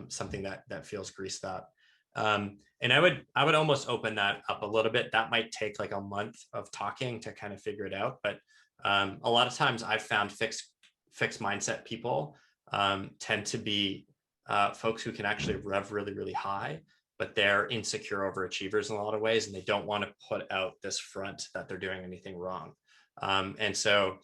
something that feels greased up. And I would almost open that up a little bit. That might take a month of talking to kind of figure it out. But a lot of times I've found fixed mindset people tend to be folks who can actually rev really, really high, but they're insecure overachievers in a lot of ways, and they don't want to put out this front that they're doing anything wrong. And so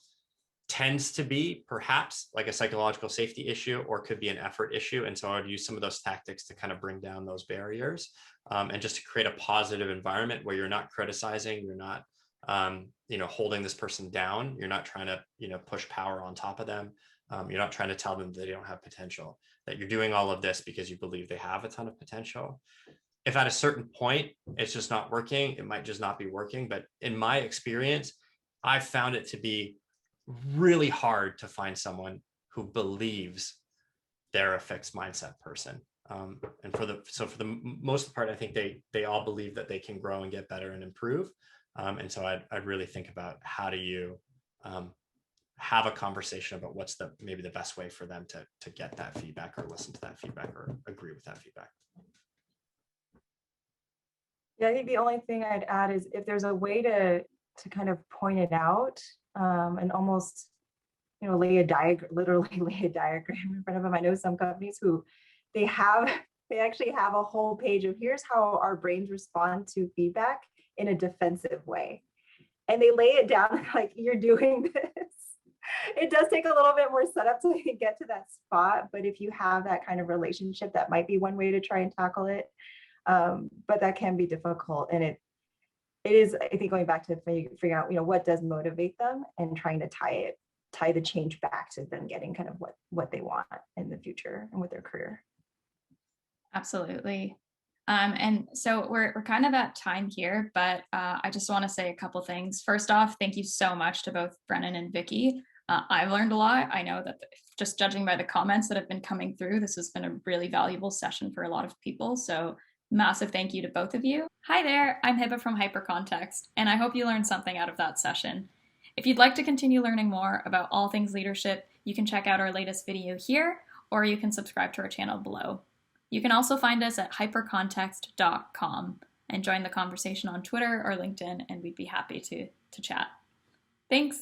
tends to be perhaps a psychological safety issue, or could be an effort issue. And so I would use some of those tactics to kind of bring down those barriers and just to create a positive environment where you're not criticizing, you're not holding this person down. You're not trying to, push power on top of them. You're not trying to tell them they don't have potential, that you're doing all of this because you believe they have a ton of potential. If at a certain point it's just not working, it might just not be working. But in my experience, I found it to be really hard to find someone who believes they're a fixed mindset person. And for the most part, I think they all believe that they can grow and get better and improve. And so I'd really think about how do you have a conversation about what's maybe the best way for them to get that feedback or listen to that feedback or agree with that feedback. Yeah, I think the only thing I'd add is if there's a way to kind of point it out and almost, literally lay a diagram in front of them. I know some companies who they actually have a whole page of here's how our brains respond to feedback in a defensive way. And they lay it down like you're doing this. It does take a little bit more setup to get to that spot, but if you have that kind of relationship, that might be one way to try and tackle it. But that can be difficult, and it is, I think, going back to figuring out, what does motivate them and trying to tie the change back to them getting kind of what they want in the future and with their career. Absolutely. And so we're kind of at time here, but I just want to say a couple things. First off, thank you so much to both Brennan and Vicki. I've learned a lot. I know that just judging by the comments that have been coming through, this has been a really valuable session for a lot of people. So massive thank you to both of you. Hi there, I'm Hiba from Hypercontext, and I hope you learned something out of that session. If you'd like to continue learning more about all things leadership, you can check out our latest video here, or you can subscribe to our channel below. You can also find us at hypercontext.com and join the conversation on Twitter or LinkedIn, and we'd be happy to chat. Thanks.